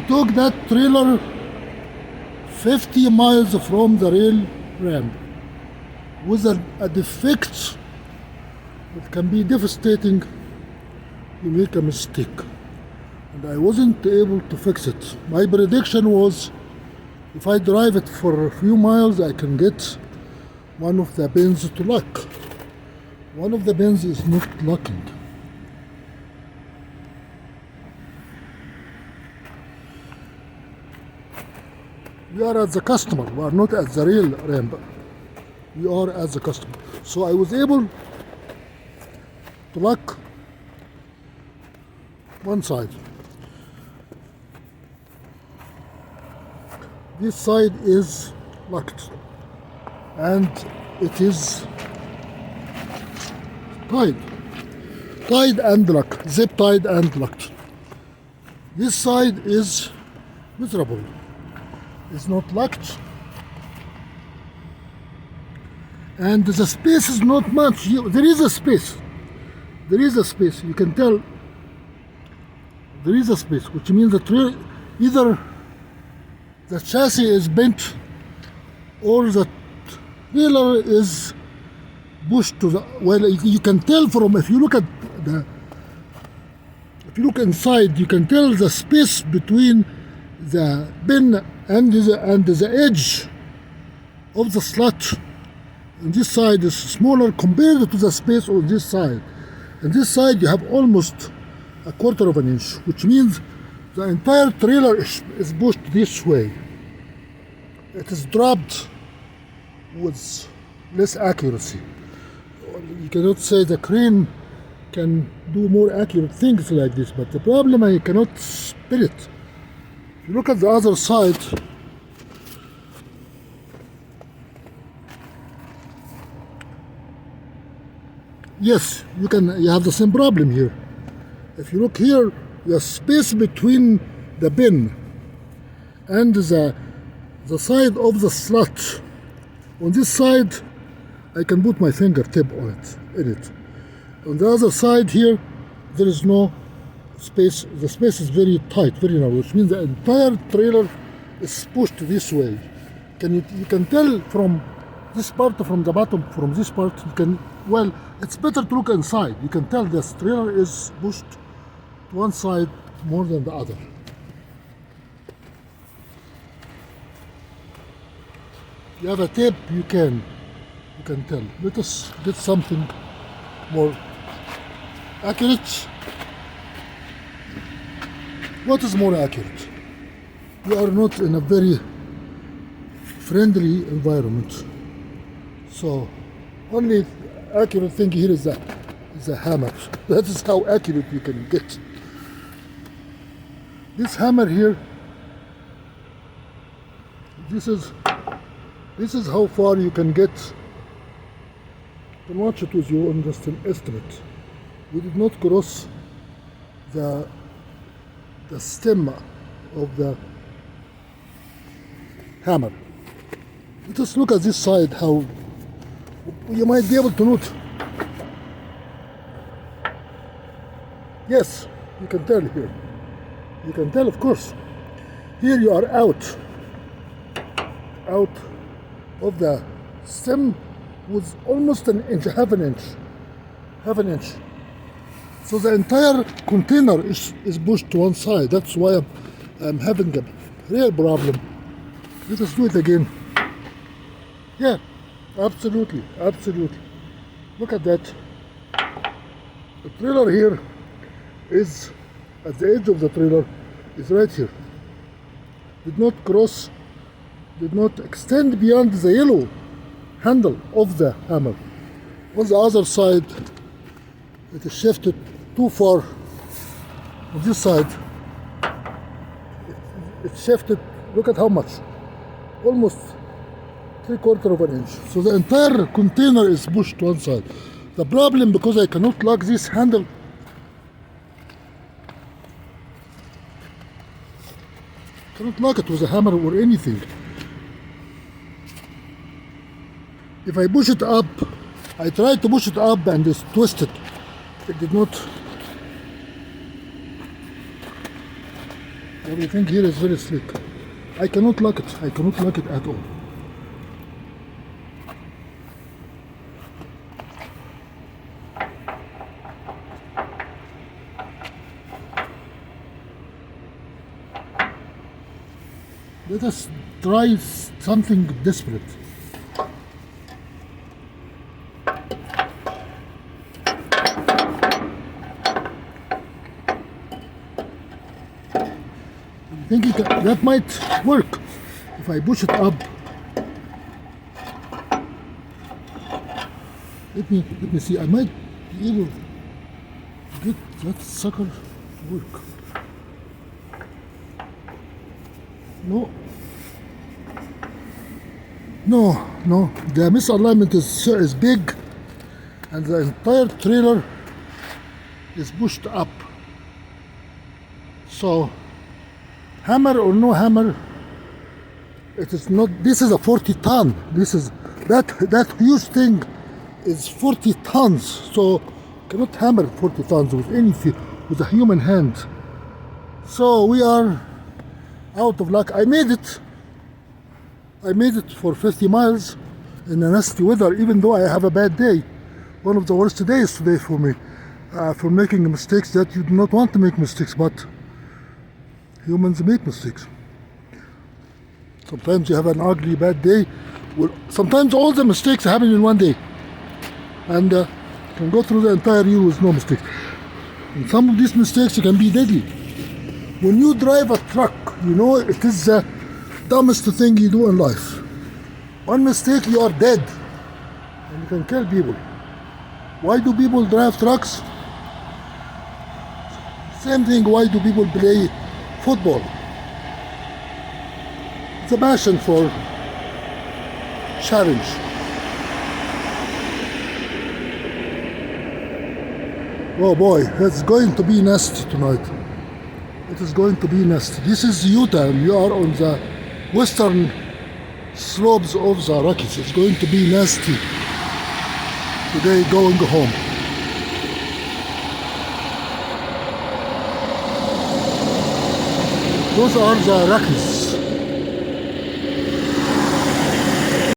We took that trailer 50 miles from the rail ramp with a defect that can be devastating. You make a mistake, and I wasn't able to fix it. My prediction was if I drive it for a few miles, I can get one of the bins to lock. One of the bins is not locking. We are as the customer, we are not at the rail ramp. We are as the customer. So I was able to lock one side. This side is locked and it is tied and locked, zip tied and locked. This side is miserable. It's not locked, and the space is not much. There is a space. There is a space. You can tell. There is a space, which means that either the chassis is bent or the trailer is pushed to the. Well, you can tell from if you look at the. If you look inside, you can tell the space between the bin and the edge of the slot on this side is smaller compared to the space on this side. On this side you have almost a quarter of an inch, which means the entire trailer is pushed this way. It is dropped with less accuracy. You cannot say the crane can do more accurate things like this, but the problem I cannot spin it. If you look at the other side, yes, you have the same problem here. If you look here, the space between the bin and the side of the slot. On this side, I can put my fingertip on it. On the other side here, there is no space. The space is very tight, very narrow, which means the entire trailer is pushed this way. You can tell from this part, from the bottom, from this part, well, it's better to look inside. You can tell this trailer is pushed to one side more than the other. You have a tape, you can tell. Let us get something more accurate. What is more accurate? We are not in a very friendly environment. So only accurate thing here is a hammer. That is how accurate you can get. This hammer here, this is how far you can get. You can watch it with your own just an estimate. We did not cross the stem of the hammer. Just look at this side, how you might be able to note. Yes, you can tell here. You can tell, of course. Here you are out of the stem with almost an inch, half an inch. So the entire container is pushed to one side. That's why I'm having a real problem. Let us do it again. Yeah, absolutely. Look at that. The trailer here is at the edge of the trailer is right here. Did not extend beyond the yellow handle of the hammer. On the other side, it is shifted too far. On this side, it shifted, look at how much, almost 3/4 of an inch. So the entire container is pushed to one side. The problem, because I cannot lock this handle, cannot lock it with a hammer or anything. If I push it up, I tried to push it up and it's twisted. It did not. Everything here is very slick. I cannot lock it. I cannot lock it at all. Let us try something desperate. I think that might work if I push it up. Let me see. I might be able to get that sucker to work. No. The misalignment is big, and the entire trailer is pushed up. So, hammer or no hammer, it is not. This is a 40 ton. This is that huge thing is 40 tons. So, cannot hammer 40 tons with a human hand. So we are out of luck. I made it for 50 miles in a nasty weather, even though I have a bad day. One of the worst days today for me, for making mistakes that you do not want to make mistakes, but humans make mistakes. Sometimes you have an ugly bad day. Well, sometimes all the mistakes happen in one day, and can go through the entire year with no mistakes. And some of these mistakes can be deadly. When you drive a truck, you know it is the dumbest thing you do in life. One mistake, you are dead, and you can kill people. Why do people drive trucks? Same thing, why do people play football? It's a passion for challenge. Oh boy, it's going to be nasty tonight. It is going to be nasty. This is Utah, and you are on the western slopes of the Rockies. It's going to be nasty today going home. Those are the Rockies.